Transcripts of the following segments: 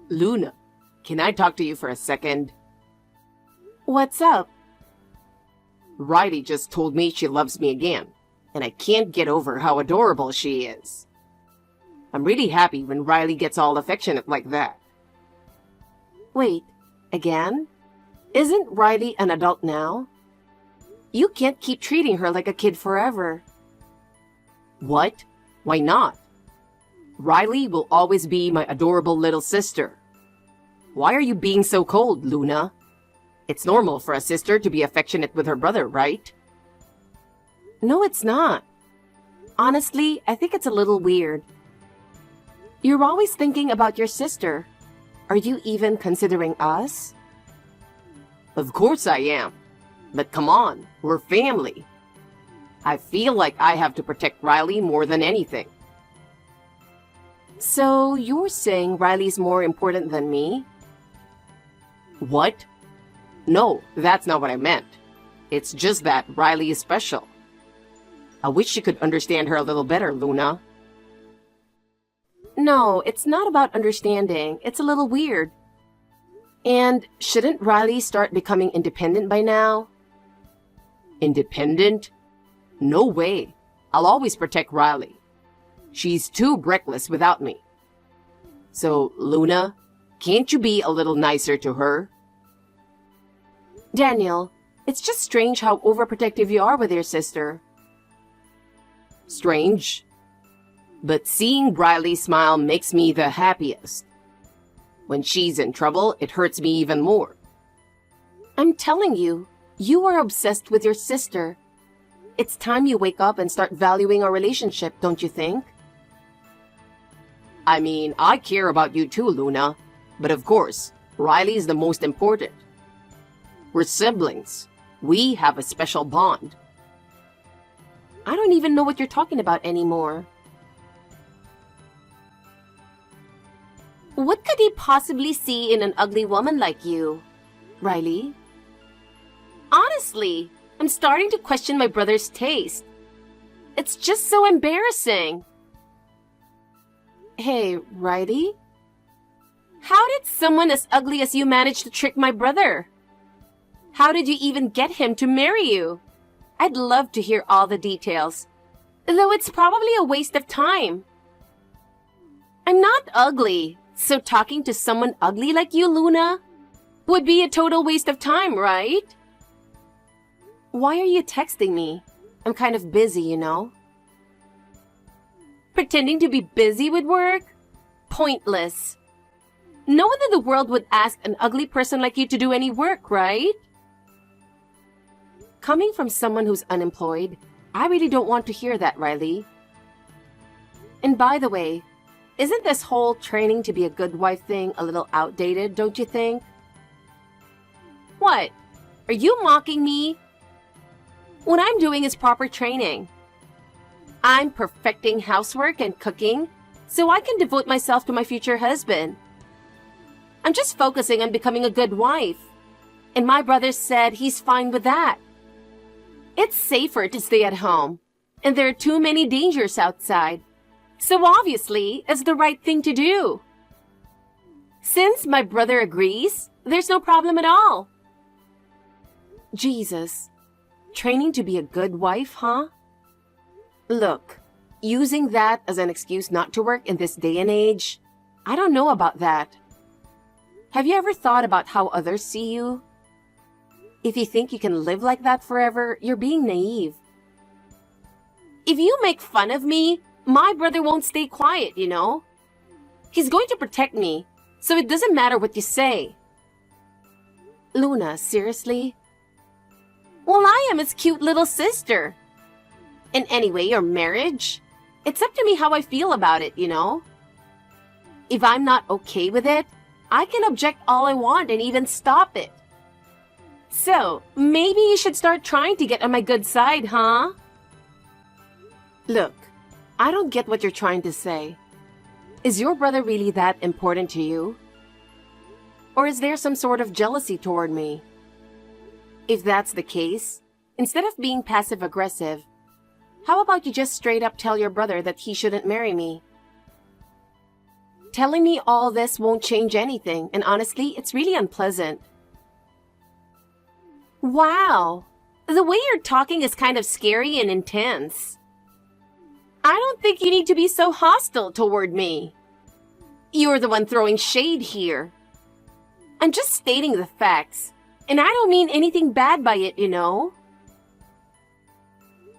Luna, can I talk to you for a second? What's up? Riley just told me she loves me again, and I can't get over how adorable she is. I'm really happy when Riley gets all affectionate like that. Wait, again? Isn't Riley an adult now? You can't keep treating her like a kid forever. What? Why not? Riley will always be my adorable little sister. Why are you being so cold, Luna? It's normal for a sister to be affectionate with her brother, right? No, it's not. Honestly, I think it's a little weird. You're always thinking about your sister. Are you even considering us? Of course I am. But come on, we're family. I feel like I have to protect Riley more than anything. So you're saying Riley's more important than me? What? No, that's not what I meant. It's just that Riley is special. I wish you could understand her a little better, Luna. No, it's not about understanding. It's a little weird. And shouldn't Riley start becoming independent by now? Independent? No way. I'll always protect Riley. She's too reckless without me. So, Luna, can't you be a little nicer to her? Daniel, it's just strange how overprotective you are with your sister. Strange? But seeing Riley smile makes me the happiest. When she's in trouble, it hurts me even more. I'm telling you, you are obsessed with your sister. It's time you wake up and start valuing our relationship, don't you think? I mean, I care about you too, Luna. But of course, Riley's the most important. We're siblings. We have a special bond. I don't even know what you're talking about anymore. What could he possibly see in an ugly woman like you, Riley? Honestly, I'm starting to question my brother's taste. It's just so embarrassing. Hey, Riley? How did someone as ugly as you manage to trick my brother? How did you even get him to marry you? I'd love to hear all the details, though it's probably a waste of time. I'm not ugly, so talking to someone ugly like you, Luna, would be a total waste of time, right? Why are you texting me? I'm kind of busy, you know. Pretending to be busy with work? Pointless. No one in the world would ask an ugly person like you to do any work, right? Coming from someone who's unemployed, I really don't want to hear that, Riley. And by the way, isn't this whole training to be a good wife thing a little outdated, don't you think? What? Are you mocking me? What I'm doing is proper training. I'm perfecting housework and cooking so I can devote myself to my future husband. I'm just focusing on becoming a good wife. And my brother said he's fine with that. It's safer to stay at home, and there are too many dangers outside. So obviously, it's the right thing to do. Since my brother agrees, there's no problem at all. Jesus, training to be a good wife, huh? Look, using that as an excuse not to work in this day and age, I don't know about that. Have you ever thought about how others see you? If you think you can live like that forever, you're being naive. If you make fun of me, my brother won't stay quiet, you know? He's going to protect me, so it doesn't matter what you say. Luna, seriously? Well, I am his cute little sister. And anyway, your marriage? It's up to me how I feel about it, you know? If I'm not okay with it, I can object all I want and even stop it. So, maybe you should start trying to get on my good side, huh? Look, I don't get what you're trying to say. Is your brother really that important to you? Or is there some sort of jealousy toward me? If that's the case, instead of being passive-aggressive, how about you just straight up tell your brother that he shouldn't marry me? Telling me all this won't change anything, and honestly, it's really unpleasant. Wow, the way you're talking is kind of scary and intense. I don't think you need to be so hostile toward me. You're the one throwing shade here. I'm just stating the facts, and I don't mean anything bad by it, you know?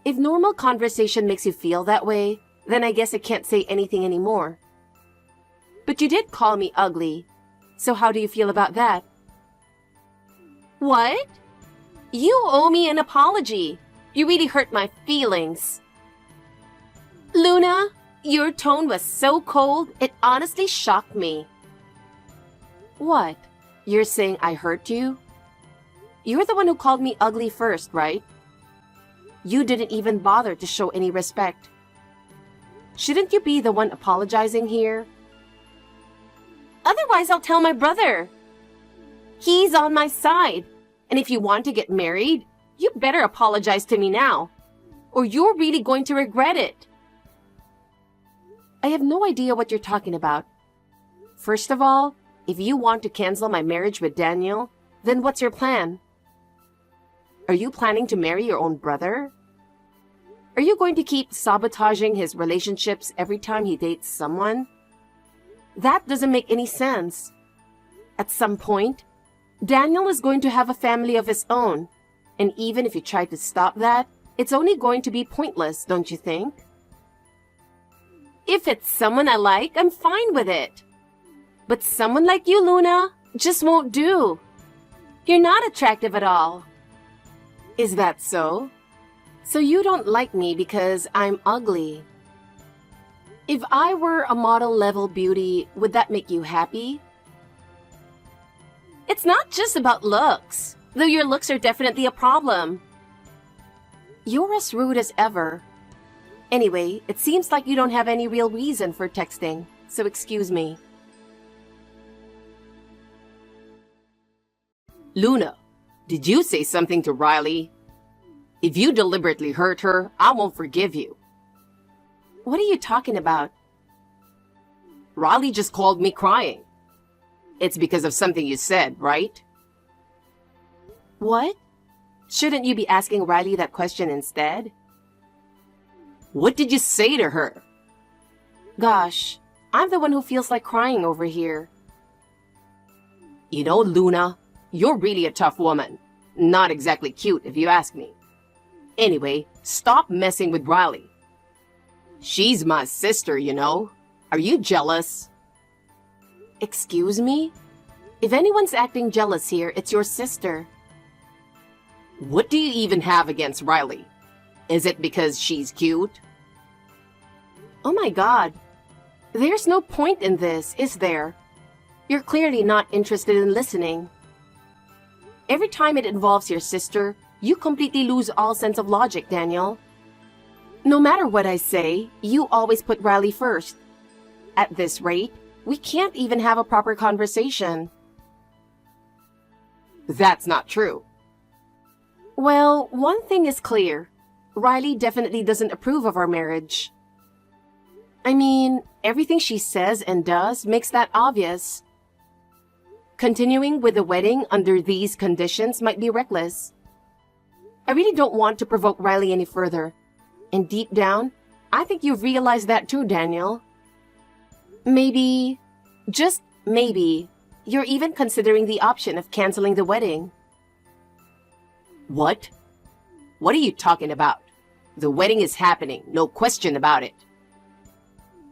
If normal conversation makes you feel that way, then I guess I can't say anything anymore. But you did call me ugly, so how do you feel about that? What? You owe me an apology. You really hurt my feelings. Luna, your tone was so cold, it honestly shocked me. What? You're saying I hurt you? You're the one who called me ugly first, right? You didn't even bother to show any respect. Shouldn't you be the one apologizing here? Otherwise, I'll tell my brother. He's on my side. And if you want to get married, you better apologize to me now, or you're really going to regret it. I have no idea what you're talking about. First of all, if you want to cancel my marriage with Daniel, then what's your plan? Are you planning to marry your own brother? Are you going to keep sabotaging his relationships every time he dates someone? That doesn't make any sense. At some point, Daniel is going to have a family of his own, and even if you try to stop that, it's only going to be pointless, don't you think? If it's someone I like, I'm fine with it. But someone like you, Luna, just won't do. You're not attractive at all. Is that so? So you don't like me because I'm ugly. If I were a model-level beauty, would that make you happy? It's not just about looks, though your looks are definitely a problem. You're as rude as ever. Anyway, it seems like you don't have any real reason for texting, so excuse me. Luna, did you say something to Riley? If you deliberately hurt her, I won't forgive you. What are you talking about? Riley just called me crying. It's because of something you said, right? What? Shouldn't you be asking Riley that question instead? What did you say to her? Gosh, I'm the one who feels like crying over here. You know, Luna, you're really a tough woman. Not exactly cute, if you ask me. Anyway, stop messing with Riley. She's my sister, you know. Are you jealous? Excuse me? If anyone's acting jealous here, it's your sister. What do you even have against Riley? Is it because she's cute? Oh my god. There's no point in this, is there? You're clearly not interested in listening. Every time it involves your sister, you completely lose all sense of logic, Daniel. No matter what I say, you always put Riley first. At this rate, we can't even have a proper conversation. That's not true. Well, one thing is clear. Riley definitely doesn't approve of our marriage. I mean, everything she says and does makes that obvious. Continuing with the wedding under these conditions might be reckless. I really don't want to provoke Riley any further. And deep down, I think you've realized that too, Daniel. Maybe, just maybe, you're even considering the option of canceling the wedding. What? What are you talking about? The wedding is happening, no question about it.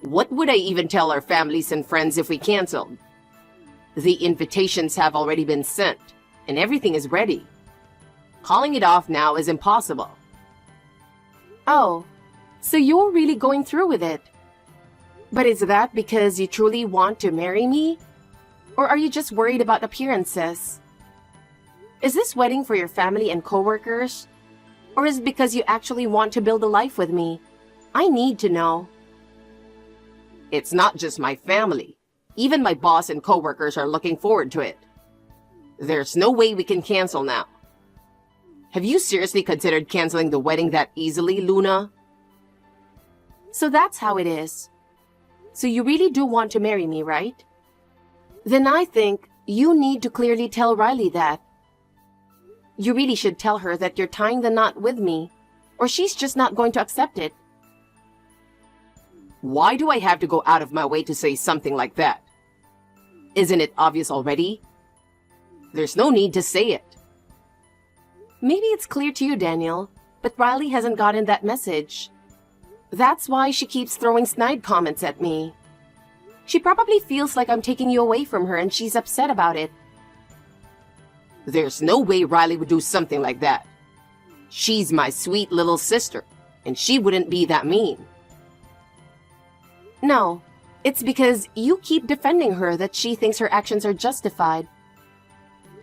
What would I even tell our families and friends if we canceled? The invitations have already been sent, and everything is ready. Calling it off now is impossible. Oh, so you're really going through with it. But is that because you truly want to marry me? Or are you just worried about appearances? Is this wedding for your family and coworkers? Or is it because you actually want to build a life with me? I need to know. It's not just my family. Even my boss and coworkers are looking forward to it. There's no way we can cancel now. Have you seriously considered canceling the wedding that easily, Luna? So that's how it is. So you really do want to marry me, right? Then I think you need to clearly tell Riley that. You really should tell her that you're tying the knot with me, or she's just not going to accept it. Why do I have to go out of my way to say something like that? Isn't it obvious already? There's no need to say it. Maybe it's clear to you, Daniel, but Riley hasn't gotten that message. That's why she keeps throwing snide comments at me. She probably feels like I'm taking you away from her and she's upset about it. There's no way Riley would do something like that. She's my sweet little sister, and she wouldn't be that mean. No, it's because you keep defending her that she thinks her actions are justified.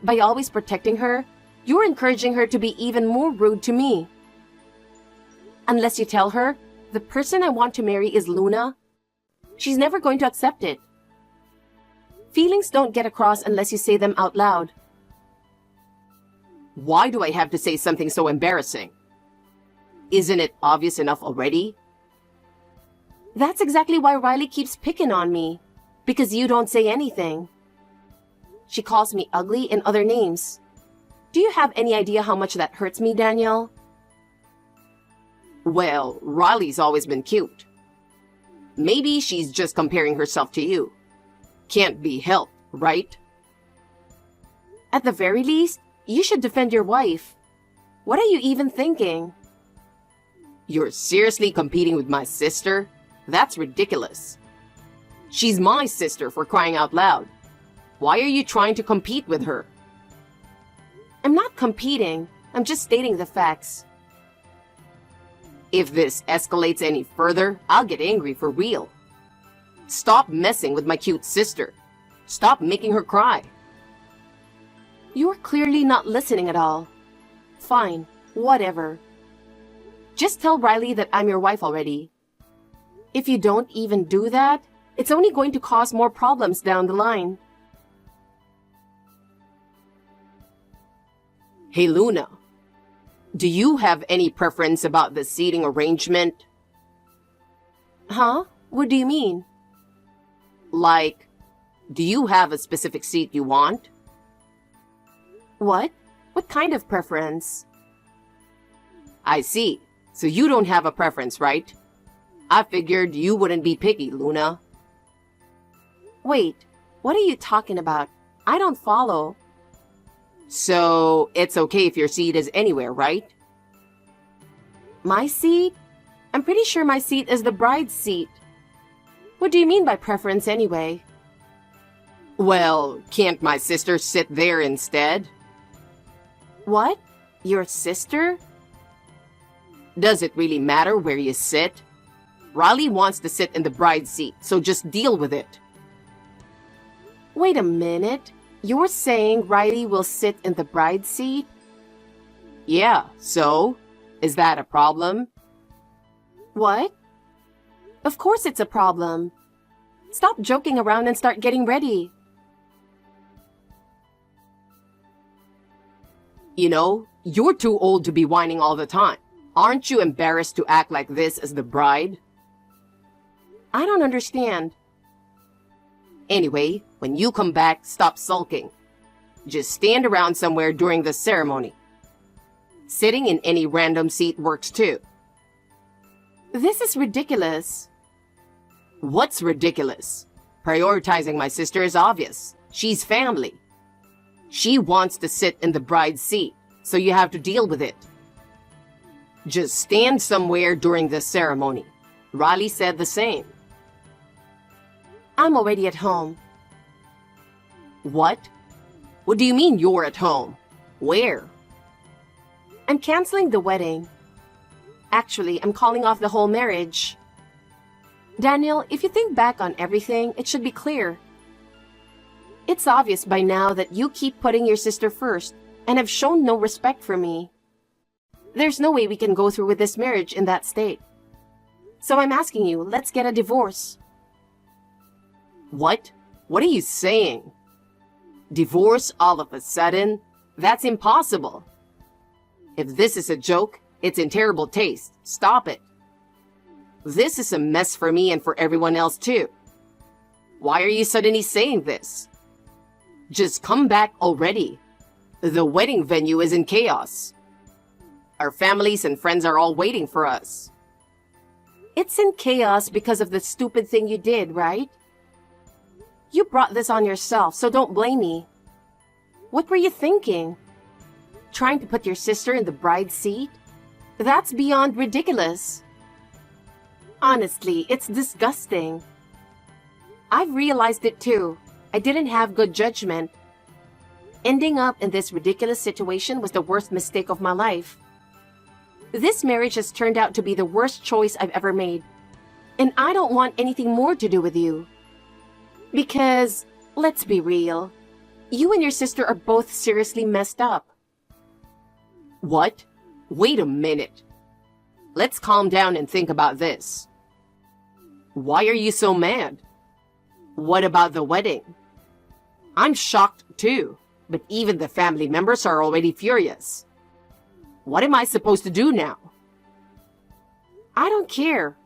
By always protecting her, you're encouraging her to be even more rude to me. Unless you tell her, the person I want to marry is Luna, she's never going to accept it. Feelings don't get across unless you say them out loud. Why do I have to say something so embarrassing? Isn't it obvious enough already? That's exactly why Riley keeps picking on me, because you don't say anything. She calls me ugly and other names. Do you have any idea how much that hurts me, Daniel? Well, Riley's always been cute. Maybe she's just comparing herself to you. Can't be helped, right? At the very least, you should defend your wife. What are you even thinking? You're seriously competing with my sister? That's ridiculous. She's my sister, for crying out loud. Why are you trying to compete with her? I'm not competing. I'm just stating the facts. If this escalates any further, I'll get angry for real. Stop messing with my cute sister. Stop making her cry. You're clearly not listening at all. Fine, whatever. Just tell Riley that I'm your wife already. If you don't even do that, it's only going to cause more problems down the line. Hey, Luna. Do you have any preference about the seating arrangement? Huh? What do you mean? Like, do you have a specific seat you want? What? What kind of preference? I see. So you don't have a preference, right? I figured you wouldn't be picky, Luna. Wait, what are you talking about? I don't follow. So, it's okay if your seat is anywhere, right? My seat? I'm pretty sure my seat is the bride's seat. What do you mean by preference anyway? Well, can't my sister sit there instead? What? Your sister? Does it really matter where you sit? Riley wants to sit in the bride's seat, so just deal with it. Wait a minute. You're saying Riley will sit in the bride's seat? Yeah, so? Is that a problem? What? Of course it's a problem. Stop joking around and start getting ready. You know, you're too old to be whining all the time. Aren't you embarrassed to act like this as the bride? I don't understand. Anyway, when you come back, stop sulking. Just stand around somewhere during the ceremony. Sitting in any random seat works too. This is ridiculous. What's ridiculous? Prioritizing my sister is obvious. She's family. She wants to sit in the bride's seat, so you have to deal with it. Just stand somewhere during the ceremony. Riley said the same. I'm already at home. What? What do you mean you're at home? Where? I'm canceling the wedding. Actually, I'm calling off the whole marriage. Daniel, if you think back on everything, it should be clear. It's obvious by now that you keep putting your sister first and have shown no respect for me. There's no way we can go through with this marriage in that state. So I'm asking you, let's get a divorce. What? What are you saying? Divorce all of a sudden? That's impossible. If this is a joke, it's in terrible taste. Stop it. This is a mess for me and for everyone else too. Why are you suddenly saying this? Just come back already. The wedding venue is in chaos. Our families and friends are all waiting for us. It's in chaos because of the stupid thing you did, right? You brought this on yourself, so don't blame me. What were you thinking? Trying to put your sister in the bride's seat? That's beyond ridiculous. Honestly, it's disgusting. I've realized it too. I didn't have good judgment. Ending up in this ridiculous situation was the worst mistake of my life. This marriage has turned out to be the worst choice I've ever made. And I don't want anything more to do with you. Because, let's be real, you and your sister are both seriously messed up. What? Wait a minute. Let's calm down and think about this. Why are you so mad? What about the wedding? I'm shocked too, but even the family members are already furious. What am I supposed to do now? I don't care.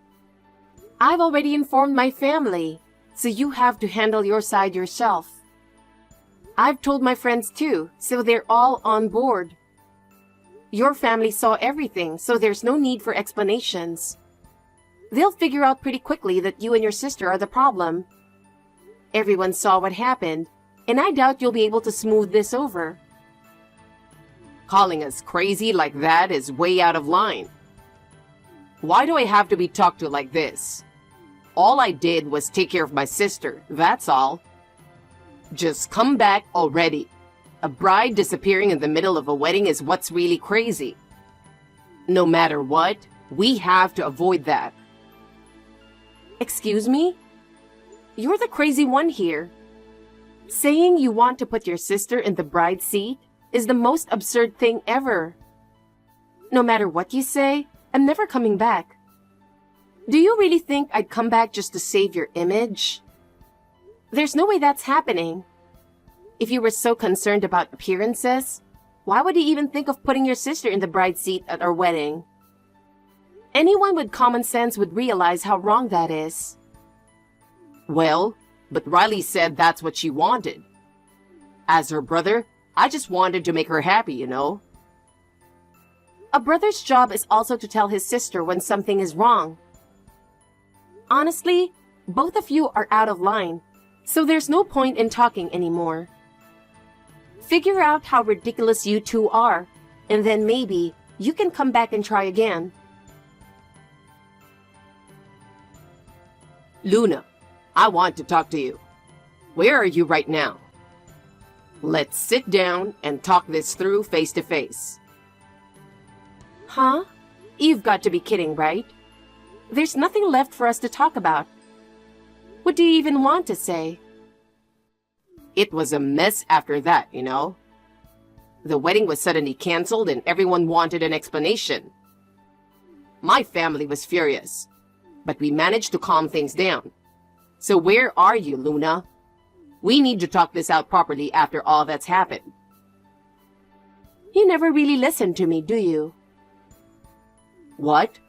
I've already informed my family, so you have to handle your side yourself. I've told my friends too, so they're all on board. Your family saw everything, so there's no need for explanations. They'll figure out pretty quickly that you and your sister are the problem. Everyone saw what happened, and I doubt you'll be able to smooth this over. Calling us crazy like that is way out of line. Why do I have to be talked to like this? All I did was take care of my sister, that's all. Just come back already. A bride disappearing in the middle of a wedding is what's really crazy. No matter what, we have to avoid that. Excuse me? You're the crazy one here. Saying you want to put your sister in the bride's seat is the most absurd thing ever. No matter what you say, I'm never coming back. Do you really think I'd come back just to save your image? There's no way that's happening. If you were so concerned about appearances, why would you even think of putting your sister in the bride's seat at our wedding? Anyone with common sense would realize how wrong that is. Well, but Riley said that's what she wanted. As her brother, I just wanted to make her happy, you know? A brother's job is also to tell his sister when something is wrong. Honestly, both of you are out of line, so there's no point in talking anymore. Figure out how ridiculous you two are, and then maybe you can come back and try again. Luna, I want to talk to you. Where are you right now? Let's sit down and talk this through face to face. Huh? You've got to be kidding, right? There's nothing left for us to talk about. What do you even want to say? It was a mess after that, you know? The wedding was suddenly canceled and everyone wanted an explanation. My family was furious, but we managed to calm things down. So where are you, Luna? We need to talk this out properly after all that's happened. You never really listen to me, do you? What?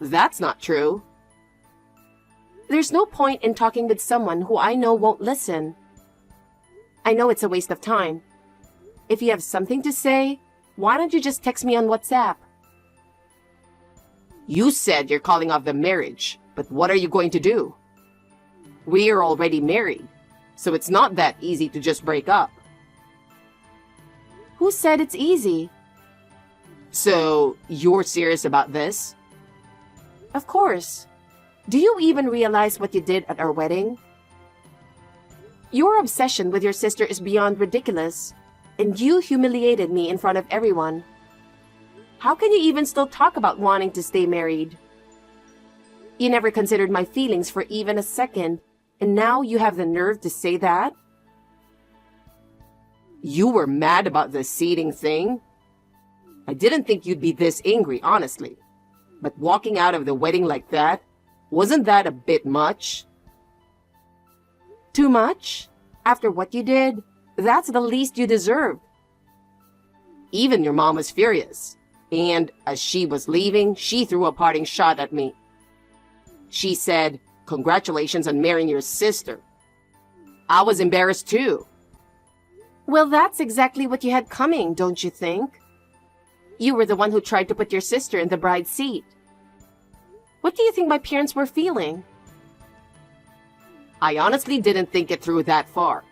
That's not true. There's no point in talking with someone who I know won't listen. I know it's a waste of time. If you have something to say, why don't you just text me on WhatsApp? You said you're calling off the marriage, but what are you going to do? We're already married, so it's not that easy to just break up. Who said it's easy? So, you're serious about this? Of course. Do you even realize what you did at our wedding? Your obsession with your sister is beyond ridiculous, and you humiliated me in front of everyone. How can you even still talk about wanting to stay married? You never considered my feelings for even a second, and now you have the nerve to say that? You were mad about the seating thing? I didn't think you'd be this angry, honestly. But walking out of the wedding like that, wasn't that a bit much? Too much? After what you did, that's the least you deserved. Even your mom was furious. And as she was leaving, she threw a parting shot at me. She said, "Congratulations on marrying your sister." I was embarrassed too. Well, that's exactly what you had coming, don't you think? You were the one who tried to put your sister in the bride's seat. What do you think my parents were feeling? I honestly didn't think it through that far.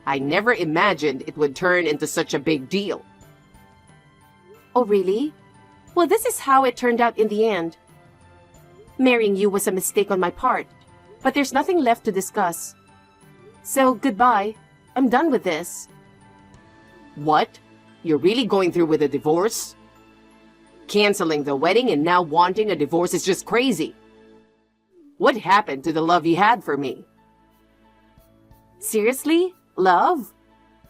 I never imagined it would turn into such a big deal. Oh, really? Well, this is how it turned out in the end. Marrying you was a mistake on my part, but there's nothing left to discuss. So, goodbye. I'm done with this. What? You're really going through with a divorce? Canceling the wedding and now wanting a divorce is just crazy. What happened to the love you had for me? Seriously? Love?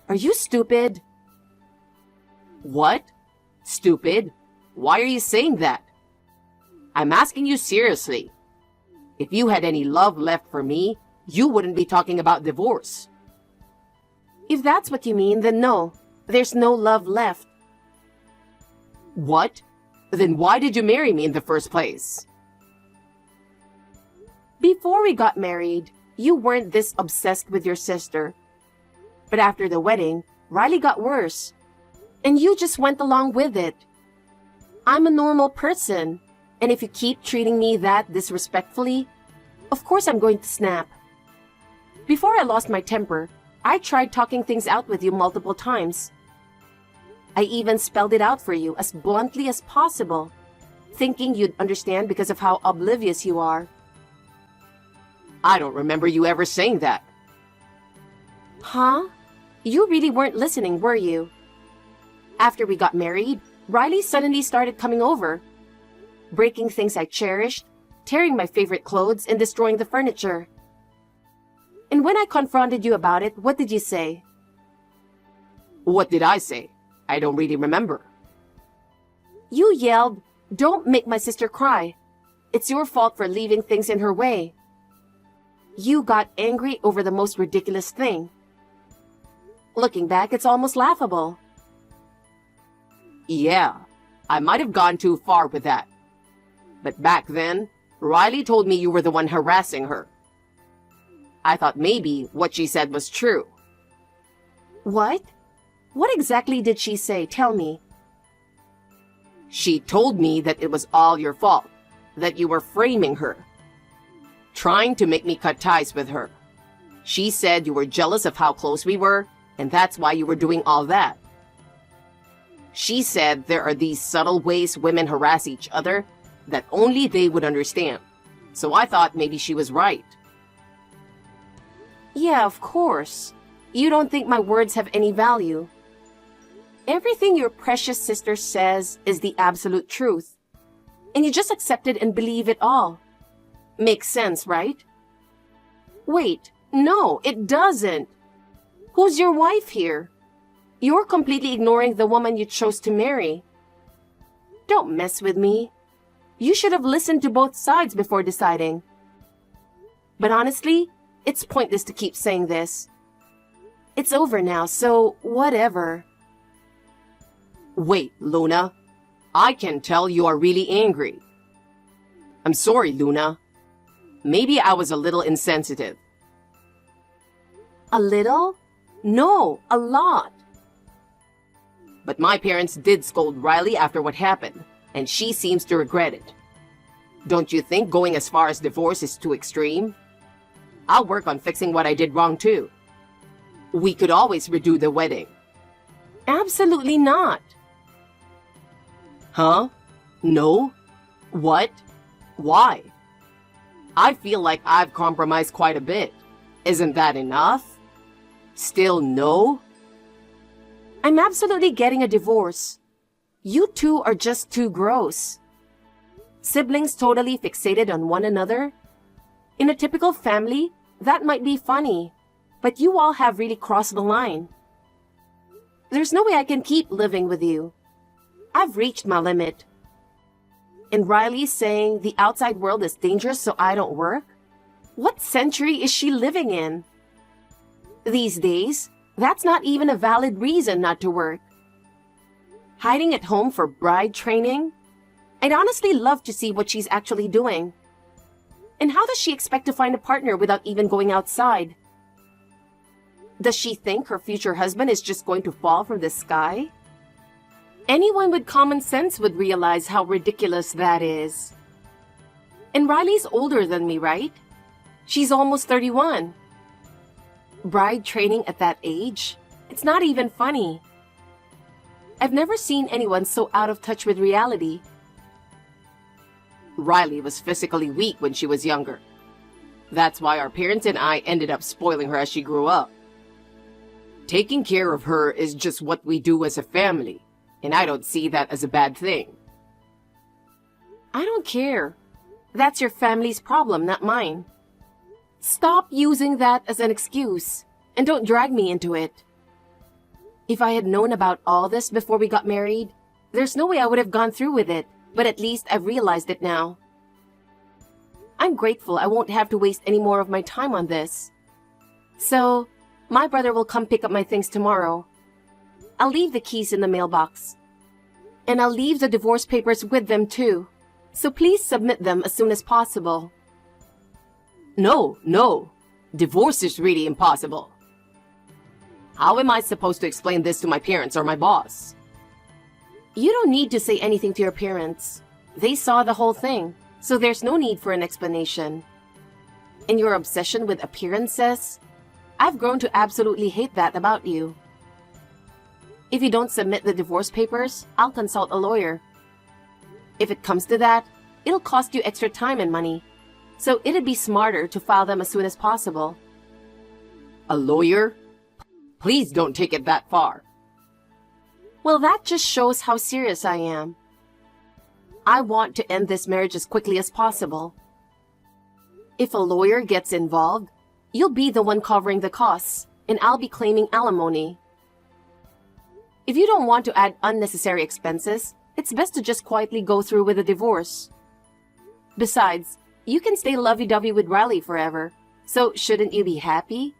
Are you stupid? What? Stupid? Why are you saying that? I'm asking you seriously. If you had any love left for me, you wouldn't be talking about divorce. If that's what you mean, then no. There's no love left. What? Then why did you marry me in the first place? Before we got married, you weren't this obsessed with your sister. But after the wedding, Riley got worse. And you just went along with it. I'm a normal person, and if you keep treating me that disrespectfully, of course I'm going to snap. Before I lost my temper, I tried talking things out with you multiple times. I even spelled it out for you as bluntly as possible, thinking you'd understand because of how oblivious you are. I don't remember you ever saying that. Huh? You really weren't listening, were you? After we got married, Riley suddenly started coming over, breaking things I cherished, tearing my favorite clothes, and destroying the furniture. And when I confronted you about it, what did you say? What did I say? I don't really remember. You yelled, "Don't make my sister cry. It's your fault for leaving things in her way." You got angry over the most ridiculous thing. Looking back, it's almost laughable. Yeah, I might have gone too far with that. But back then, Riley told me you were the one harassing her. I thought maybe what she said was true. What? What exactly did she say? Tell me. She told me that it was all your fault, that you were framing her, trying to make me cut ties with her. She said you were jealous of how close we were, and that's why you were doing all that. She said there are these subtle ways women harass each other that only they would understand. So I thought maybe she was right. Yeah, of course. You don't think my words have any value. Everything your precious sister says is the absolute truth. And you just accept it and believe it all. Makes sense, right? Wait, no, it doesn't. Who's your wife here? You're completely ignoring the woman you chose to marry. Don't mess with me. You should have listened to both sides before deciding. But honestly, it's pointless to keep saying this. It's over now, so whatever. Wait, Luna. I can tell you are really angry. I'm sorry, Luna. Maybe I was a little insensitive. A little? No, a lot. But my parents did scold Riley after what happened, and she seems to regret it. Don't you think going as far as divorce is too extreme? I'll work on fixing what I did wrong too. We could always redo the wedding. Absolutely not. Huh? No? What? Why? I feel like I've compromised quite a bit. Isn't that enough? Still no? I'm absolutely getting a divorce. You two are just too gross. Siblings totally fixated on one another? In a typical family, that might be funny, but you all have really crossed the line. There's no way I can keep living with you. I've reached my limit. And Riley's saying the outside world is dangerous so I don't work? What century is she living in? These days, that's not even a valid reason not to work. Hiding at home for bride training? I'd honestly love to see what she's actually doing. And how does she expect to find a partner without even going outside? Does she think her future husband is just going to fall from the sky? Anyone with common sense would realize how ridiculous that is. And Riley's older than me, right? She's almost 31. Bride training at that age? It's not even funny. I've never seen anyone so out of touch with reality. Riley was physically weak when she was younger. That's why our parents and I ended up spoiling her as she grew up. Taking care of her is just what we do as a family, and I don't see that as a bad thing. I don't care. That's your family's problem, not mine. Stop using that as an excuse, and don't drag me into it. If I had known about all this before we got married, there's no way I would have gone through with it, but at least I've realized it now. I'm grateful I won't have to waste any more of my time on this. So, my brother will come pick up my things tomorrow. I'll leave the keys in the mailbox. And I'll leave the divorce papers with them too. So please submit them as soon as possible. No. Divorce is really impossible. How am I supposed to explain this to my parents or my boss? You don't need to say anything to your parents. They saw the whole thing, so there's no need for an explanation. And your obsession with appearances? I've grown to absolutely hate that about you. If you don't submit the divorce papers, I'll consult a lawyer. If it comes to that, it'll cost you extra time and money. So it'd be smarter to file them as soon as possible. A lawyer? Please don't take it that far. Well, that just shows how serious I am. I want to end this marriage as quickly as possible. If a lawyer gets involved, you'll be the one covering the costs, and I'll be claiming alimony. If you don't want to add unnecessary expenses, it's best to just quietly go through with a divorce. Besides, you can stay lovey-dovey with Riley forever, so shouldn't you be happy?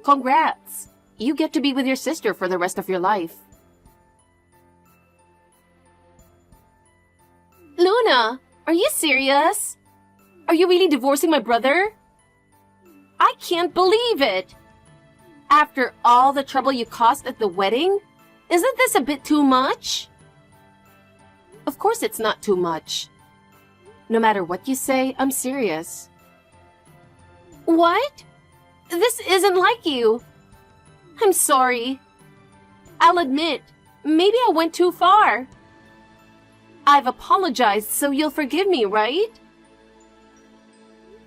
Congrats! You get to be with your sister for the rest of your life. Luna, are you serious? Are you really divorcing my brother? I can't believe it! After all the trouble you caused at the wedding, isn't this a bit too much? Of course it's not too much. No matter what you say, I'm serious. What? This isn't like you. I'm sorry. I'll admit, maybe I went too far. I've apologized, so you'll forgive me, right?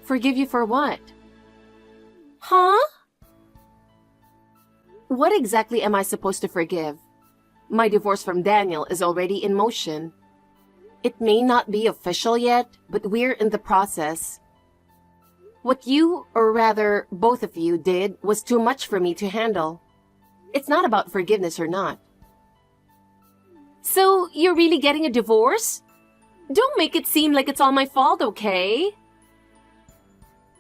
Forgive you for what? Huh? What exactly am I supposed to forgive? My divorce from Daniel is already in motion. It may not be official yet, but we're in the process. What you, or rather, both of you did was too much for me to handle. It's not about forgiveness or not. So, you're really getting a divorce? Don't make it seem like it's all my fault, okay?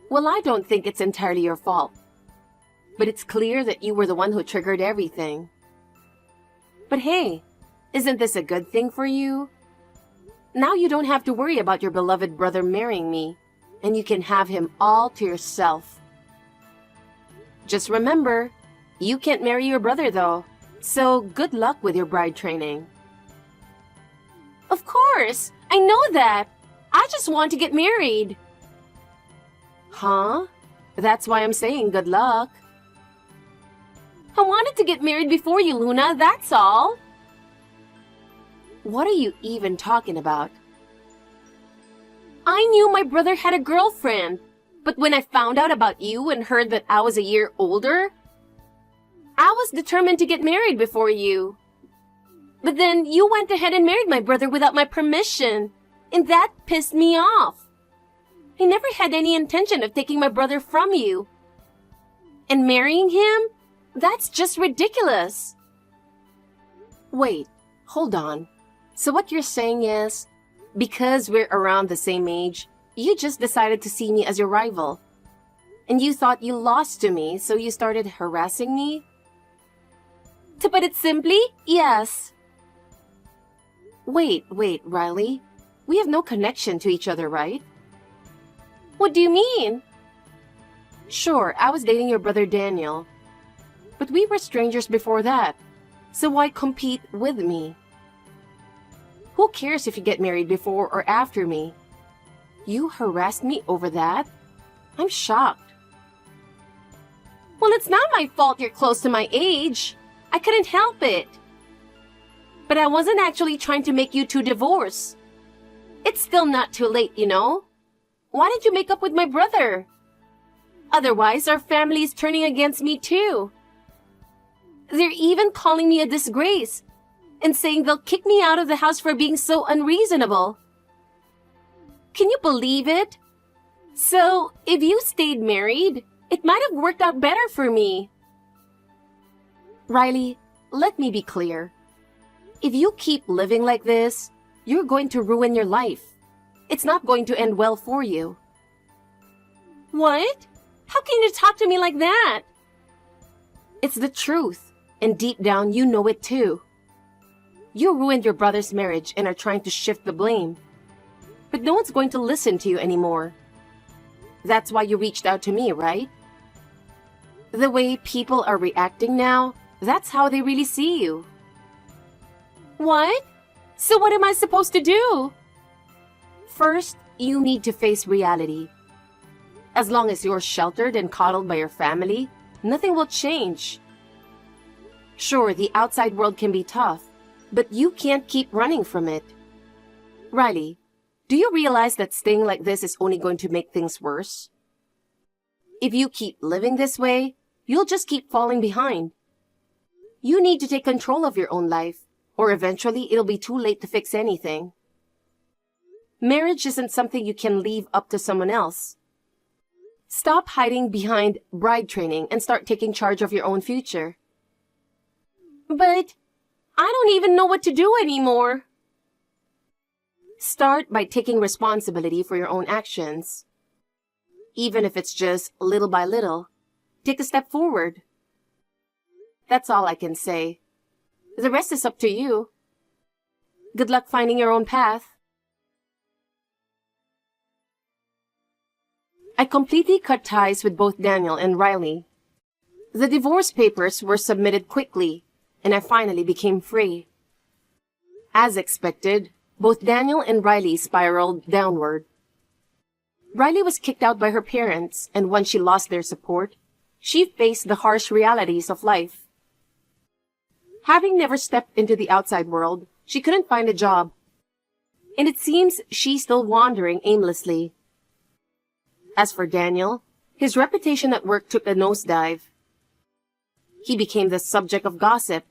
Well, I don't think it's entirely your fault. But it's clear that you were the one who triggered everything. But hey, isn't this a good thing for you? Now you don't have to worry about your beloved brother marrying me, and you can have him all to yourself. Just remember, you can't marry your brother though, so good luck with your bride training. Of course, I know that. I just want to get married. Huh? That's why I'm saying good luck. I wanted to get married before you, Luna, that's all. What are you even talking about? I knew my brother had a girlfriend, but when I found out about you and heard that I was a year older, I was determined to get married before you. But then you went ahead and married my brother without my permission, and that pissed me off. I never had any intention of taking my brother from you. And marrying him? That's just ridiculous. Wait, hold on. So what you're saying is, because we're around the same age, you just decided to see me as your rival. And you thought you lost to me, so you started harassing me? To put it simply, yes. Wait, Riley. We have no connection to each other, right? What do you mean? Sure, I was dating your brother Daniel. But we were strangers before that, so why compete with me? Who cares if you get married before or after me? You harassed me over that? I'm shocked. Well, it's not my fault you're close to my age. I couldn't help it. But I wasn't actually trying to make you two divorce. It's still not too late, you know? Why did you make up with my brother? Otherwise, our family is turning against me too. They're even calling me a disgrace and saying they'll kick me out of the house for being so unreasonable. Can you believe it? So, if you stayed married, it might have worked out better for me. Riley, let me be clear. If you keep living like this, you're going to ruin your life. It's not going to end well for you. What? How can you talk to me like that? It's the truth, and deep down you know it too. You ruined your brother's marriage and are trying to shift the blame. But no one's going to listen to you anymore. That's why you reached out to me, right? The way people are reacting now, that's how they really see you. What? So what am I supposed to do? First, you need to face reality. As long as you're sheltered and coddled by your family, nothing will change. Sure, the outside world can be tough, but you can't keep running from it. Riley, do you realize that staying like this is only going to make things worse? If you keep living this way, you'll just keep falling behind. You need to take control of your own life, or eventually it'll be too late to fix anything. Marriage isn't something you can leave up to someone else. Stop hiding behind bride training and start taking charge of your own future. But I don't even know what to do anymore. Start by taking responsibility for your own actions. Even if it's just little by little, take a step forward. That's all I can say. The rest is up to you. Good luck finding your own path. I completely cut ties with both Daniel and Riley. The divorce papers were submitted quickly, and I finally became free. As expected, both Daniel and Riley spiraled downward. Riley was kicked out by her parents, and when she lost their support, she faced the harsh realities of life. Having never stepped into the outside world, she couldn't find a job, and it seems she's still wandering aimlessly. As for Daniel, his reputation at work took a nosedive. He became the subject of gossip,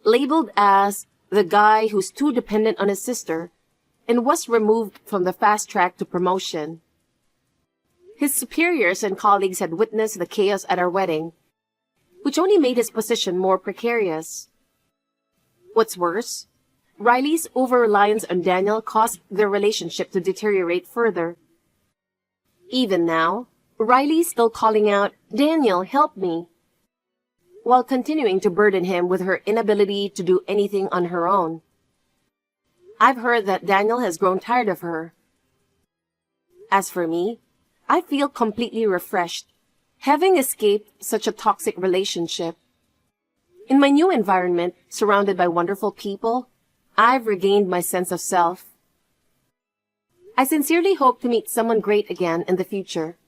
labeled as the guy who's too dependent on his sister, and was removed from the fast track to promotion. His superiors and colleagues had witnessed the chaos at our wedding, which only made his position more precarious. What's worse, Riley's over-reliance on Daniel caused their relationship to deteriorate further. Even now, Riley's still calling out, "Daniel, help me," while continuing to burden him with her inability to do anything on her own. I've heard that Daniel has grown tired of her. As for me, I feel completely refreshed, having escaped such a toxic relationship. In my new environment, surrounded by wonderful people, I've regained my sense of self. I sincerely hope to meet someone great again in the future.